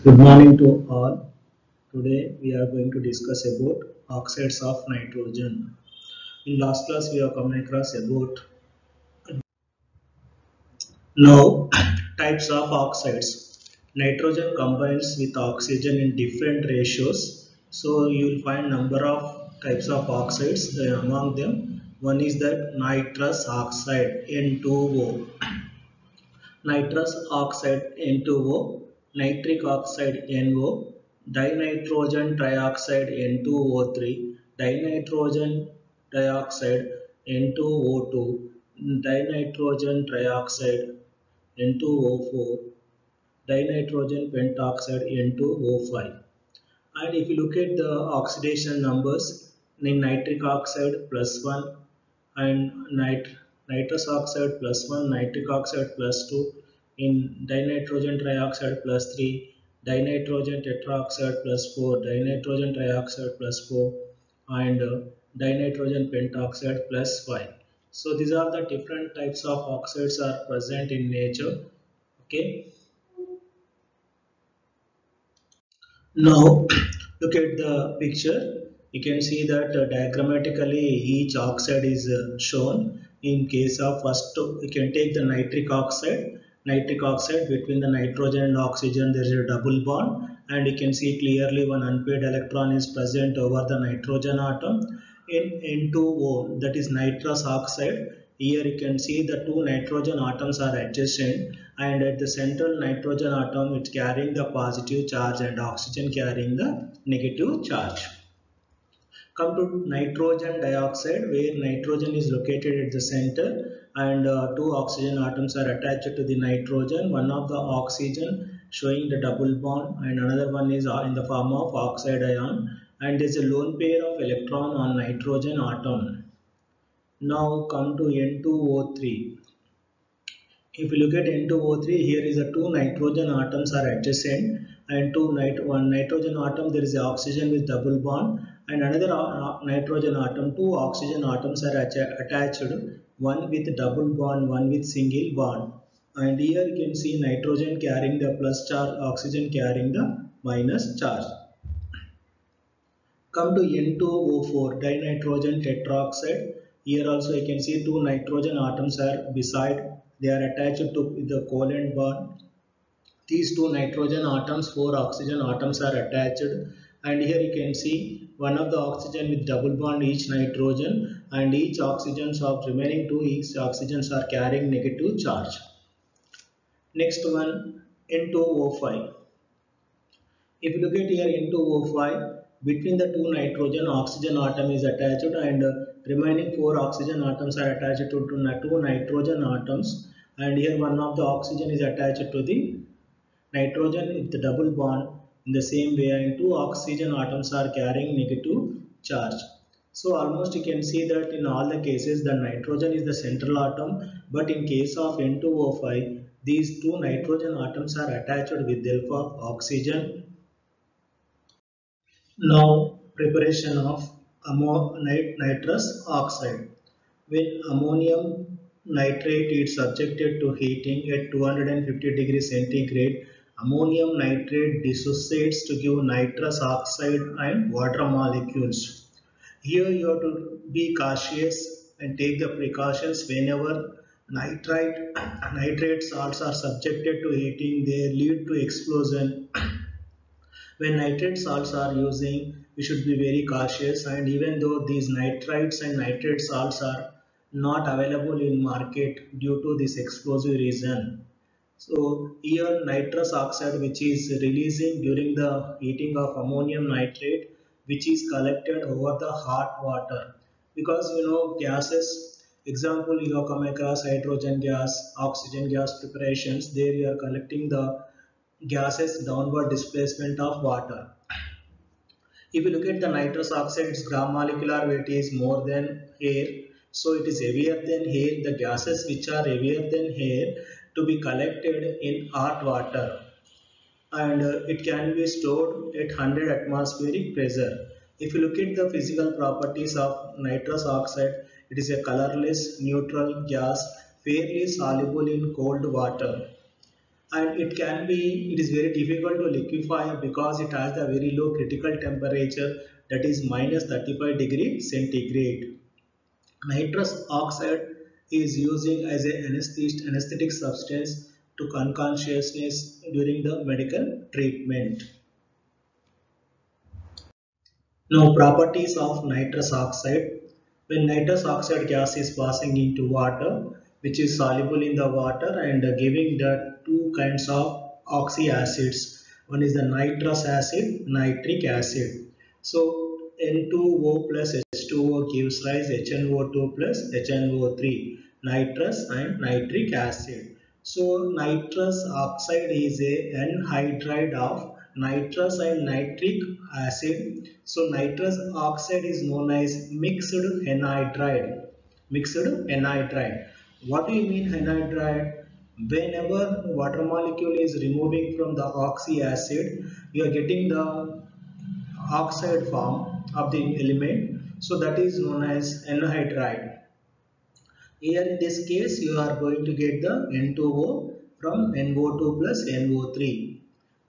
Good morning to all. Today we are going to discuss about oxides of nitrogen. In last class we have come across about now types of oxides. Nitrogen combines with oxygen in different ratios. So you will find number of types of oxides. Among them, one is that nitrous oxide N2O, nitrous oxide N2O, nitric oxide NO, dinitrogen trioxide N2O3, dinitrogen dioxide N2O2, dinitrogen trioxide N2O4, dinitrogen pentoxide N2O5. And if you look at the oxidation numbers, in nitric oxide plus 1 and nitrous oxide plus 1, nitric oxide plus 2, in dinitrogen trioxide plus 3, dinitrogen tetroxide plus 4, dinitrogen trioxide plus 4, and dinitrogen pentoxide plus 5. So these are the different types of oxides are present in nature. Okay. Now, look at the picture. You can see that diagrammatically each oxide is shown. In case of first, you can take the nitric oxide. Nitric oxide, between the nitrogen and oxygen there is a double bond, and you can see clearly one unpaired electron is present over the nitrogen atom. In N2O, that is nitrous oxide, here you can see the two nitrogen atoms are adjacent, and at the central nitrogen atom it's carrying the positive charge and oxygen carrying the negative charge. Come to nitrogen dioxide, where nitrogen is located at the center, and two oxygen atoms are attached to the nitrogen. One of the oxygen showing the double bond, and another one is in the form of oxide ion, and there is a lone pair of electron on nitrogen atom. Now come to N2O3. If you look at N2O3, here is the two nitrogen atoms are adjacent, and one nitrogen atom there is an oxygen with double bond, and another nitrogen atom, two oxygen atoms are attached, one with double bond, one with single bond. And here you can see nitrogen carrying the plus charge, oxygen carrying the minus charge. Come to N2O4, dinitrogen tetroxide. Here also you can see two nitrogen atoms are beside, they are attached to the covalent bond. These two nitrogen atoms, four oxygen atoms are attached, and here you can see one of the oxygen with double bond each nitrogen, and each oxygens of remaining two each oxygens are carrying negative charge. Next one, N2O5. If you look at here N2O5, between the two nitrogen oxygen atom is attached, and remaining four oxygen atoms are attached to two nitrogen atoms, and here one of the oxygen is attached to the nitrogen with the double bond in the same way, and two oxygen atoms are carrying negative charge. So almost you can see that in all the cases the nitrogen is the central atom, but in case of N2O5 these two nitrogen atoms are attached with the help of oxygen. Now preparation of nitrous oxide. When ammonium nitrate is subjected to heating at 250 degrees centigrade, ammonium nitrate dissociates to give nitrous oxide and water molecules. Here you have to be cautious and take the precautions whenever nitrate salts are subjected to heating, they lead to explosion. When nitrate salts are using, we should be very cautious, and even though these nitrites and nitrate salts are not available in market due to this explosive reason. So here nitrous oxide which is releasing during the heating of ammonium nitrate, which is collected over the hot water, because you know gases, example you have come across hydrogen gas, oxygen gas preparations, there you are collecting the gases downward displacement of water. If you look at the nitrous oxide, its gram molecular weight is more than air, so it is heavier than air. The gases which are heavier than air to be collected in hot water, and it can be stored at 100 atmospheric pressure. If you look at the physical properties of nitrous oxide, it is a colorless neutral gas fairly soluble in cold water. and it is very difficult to liquefy because it has a very low critical temperature, that is minus 35 degree centigrade. Nitrous oxide is using as an anesthetic substance to unconsciousness during the medical treatment. Now, properties of nitrous oxide. When nitrous oxide gas is passing into water, which is soluble in the water and giving the two kinds of oxy acids. One is the nitrous acid, nitric acid. So, N2O plus H2O gives rise HNO2 plus HNO3, nitrous and nitric acid. So, nitrous oxide is a anhydride of nitrous and nitric acid. So nitrous oxide is known as mixed anhydride. Mixed anhydride. What do you mean anhydride? Whenever water molecule is removing from the oxy acid, you are getting the oxide form of the element. So that is known as anhydride. Here in this case, you are going to get the N2O from NO2 plus NO3.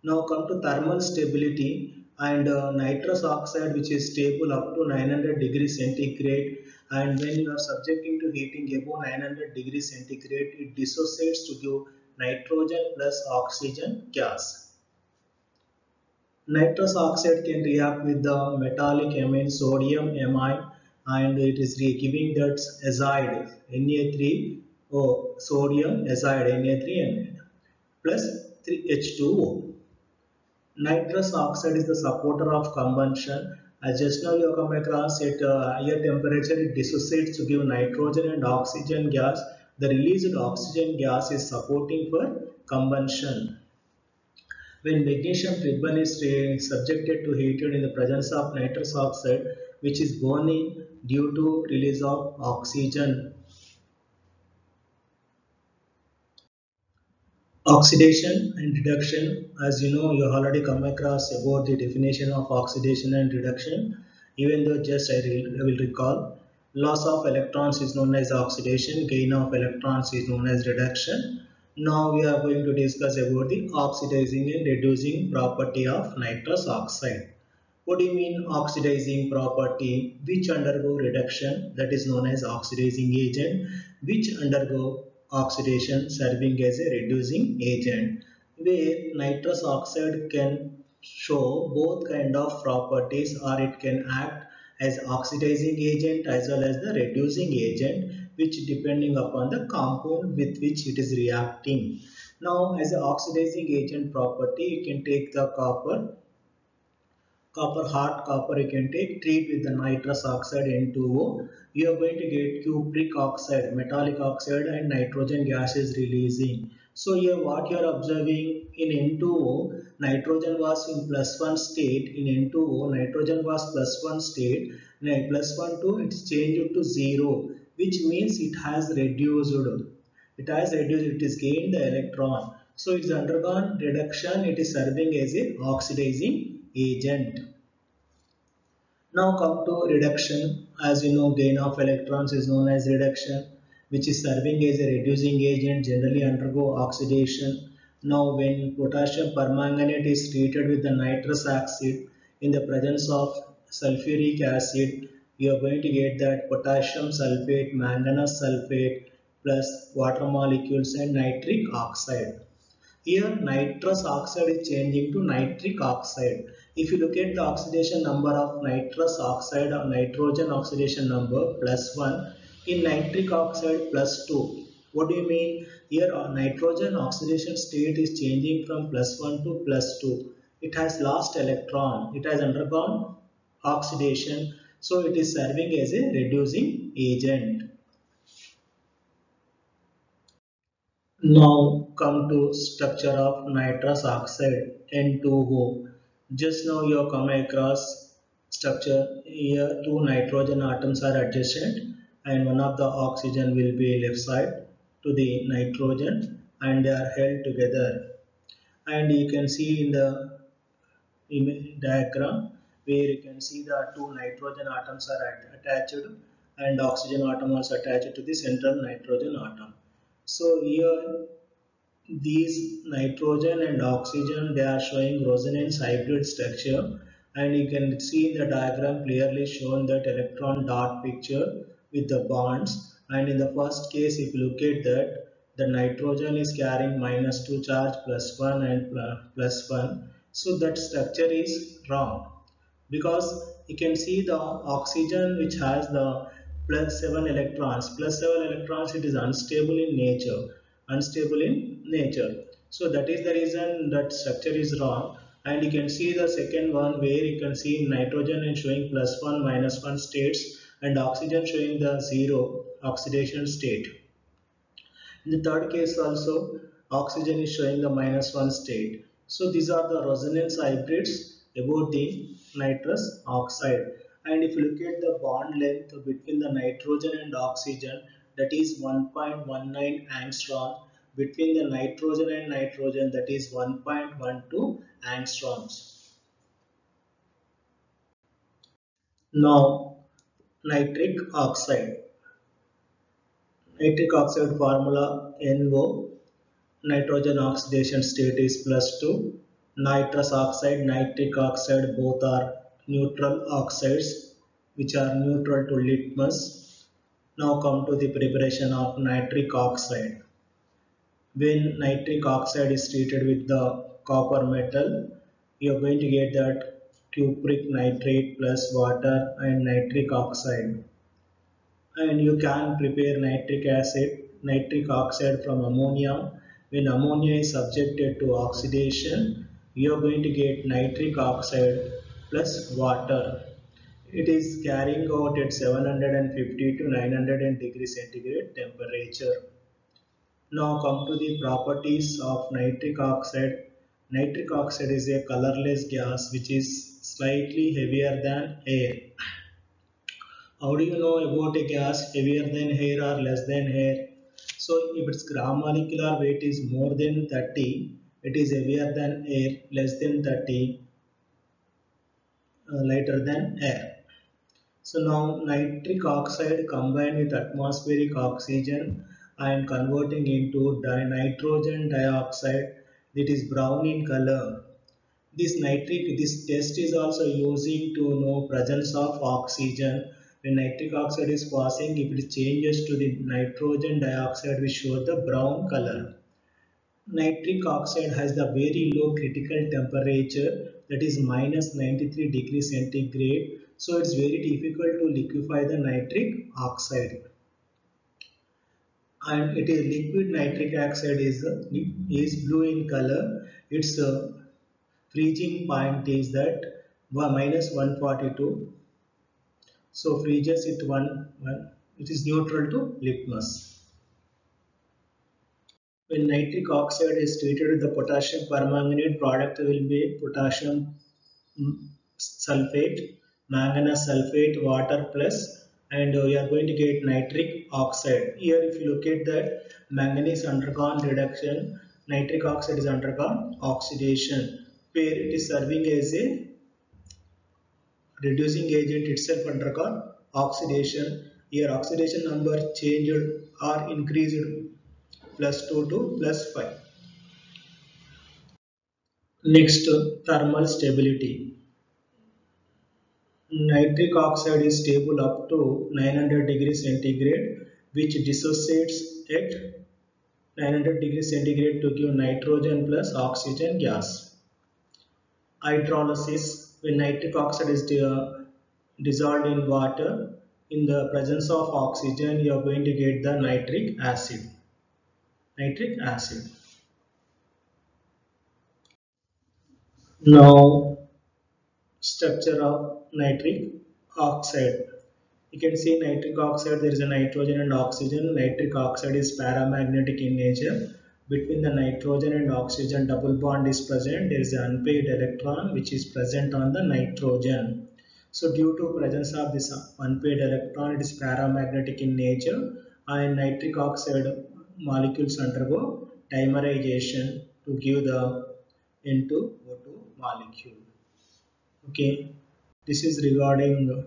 Now come to thermal stability, and nitrous oxide, which is stable up to 900 degrees centigrade, and when you are subjecting to heating above 900 degrees centigrade, it dissociates to give nitrogen plus oxygen gas. Nitrous oxide can react with the metallic amine sodium amine, and it is giving that azide Na3O, sodium azide Na3 plus 3H2O. Nitrous oxide is the supporter of combustion. As just now you come across at higher temperature, it dissociates to give nitrogen and oxygen gas. The released oxygen gas is supporting for combustion. When magnesium ribbon is subjected to heated in the presence of nitrous oxide, which is burning due to release of oxygen. Oxidation and reduction, as you know, you already come across about the definition of oxidation and reduction. Even though just I will recall, loss of electrons is known as oxidation, gain of electrons is known as reduction. Now we are going to discuss about the oxidizing and reducing property of nitrous oxide. What do you mean oxidizing property? Which undergo reduction, that is known as oxidizing agent, which undergo oxidation serving as a reducing agent, where nitrous oxide can show both kind of properties, or it can act as oxidizing agent as well as the reducing agent, which depending upon the compound with which it is reacting. Now as an oxidizing agent property, you can take the hard copper you can take, treat with the nitrous oxide N2O. You are going to get cupric oxide, metallic oxide and nitrogen gas is releasing. So here what you are observing in N2O, nitrogen was in plus 1 state, in N2O nitrogen was plus 1 state, plus 1 to it's changed to 0, which means it has reduced. It is gained the electron. So it's undergone reduction, it is serving as a oxidizing agent. Now come to reduction. As you know, gain of electrons is known as reduction, which is serving as a reducing agent, generally undergo oxidation. Now when potassium permanganate is treated with the nitrous acid in the presence of sulfuric acid, you are going to get that potassium sulfate, manganese sulfate plus water molecules and nitric oxide. Here nitrous oxide is changing to nitric oxide. If you look at the oxidation number of nitrous oxide or nitrogen oxidation number plus 1, in nitric oxide plus 2. What do you mean? Here nitrogen oxidation state is changing from plus 1 to plus 2. It has lost electron. It has undergone oxidation. So it is serving as a reducing agent. Now come to structure of nitrous oxide N2O. Just now you have come across structure. Here two nitrogen atoms are adjacent and one of the oxygen will be left side to the nitrogen and they are held together. And you can see in the diagram where you can see the two nitrogen atoms are attached and oxygen atom also attached to the central nitrogen atom. So here these nitrogen and oxygen, they are showing resonance hybrid structure, and you can see in the diagram clearly shown that electron dot picture with the bonds. And in the first case, if you look at that, the nitrogen is carrying -2 charge, +1 and +1, so that structure is wrong, because you can see the oxygen which has the +7 electrons, it is unstable in nature. So that is the reason that structure is wrong. And you can see the second one where you can see nitrogen is showing +1 -1 states, and oxygen showing the 0 oxidation state. In the third case also, oxygen is showing the -1 state. So these are the resonance hybrids about the nitrous oxide. And if you look at the bond length between the nitrogen and oxygen, that is 1.19 angstrom. Between the nitrogen and nitrogen, that is 1.12 angstroms. Now, nitric oxide. Nitric oxide formula NO. Nitrogen oxidation state is +2. Nitrous oxide, nitric oxide, both are neutral oxides which are neutral to litmus. Now come to the preparation of nitric oxide. When nitric oxide is treated with the copper metal, you are going to get that cupric nitrate plus water and nitric oxide. And you can prepare nitric oxide from ammonia. When ammonia is subjected to oxidation, you are going to get nitric oxide plus water. It is carrying out at 750 to 900 degrees centigrade temperature. Now come to the properties of nitric oxide. Nitric oxide is a colorless gas which is slightly heavier than air. How do you know about a gas heavier than air or less than air? So if its gram molecular weight is more than 30, it is heavier than air, less than 30, lighter than air. So now nitric oxide combined with atmospheric oxygen and converting into nitrogen dioxide, that is brown in color. This test is also using to know presence of oxygen. When nitric oxide is passing, if it changes to the nitrogen dioxide, we show the brown color. Nitric oxide has the very low critical temperature, that is -93 degrees centigrade. So it's very difficult to liquefy the nitric oxide. And it is liquid nitric oxide is blue in color. Its freezing point is that -142. So freezes it it is neutral to litmus. When nitric oxide is treated with the potassium permanganate, product will be potassium sulfate, manganese sulfate, water plus, and we are going to get nitric oxide. Here if you look at that, manganese undergone reduction, nitric oxide is undergone oxidation, where it is serving as a reducing agent itself undergone oxidation. Here oxidation number changed or increased +2 to +5. Next, thermal stability. Nitric oxide is stable up to 900 degrees centigrade, which dissociates at 900 degrees centigrade to give nitrogen plus oxygen gas. Hydrolysis. When nitric oxide is dissolved in water, in the presence of oxygen, you are going to get the nitric acid. Nitric acid. Now, structure of nitric oxide. You can see nitric oxide, there is a nitrogen and oxygen. Nitric oxide is paramagnetic in nature. Between the nitrogen and oxygen double bond is present. There is an unpaired electron which is present on the nitrogen. So due to presence of this unpaired electron, it is paramagnetic in nature, and nitric oxide molecules undergo dimerization to give the N2O2 molecule. Okay, this is regarding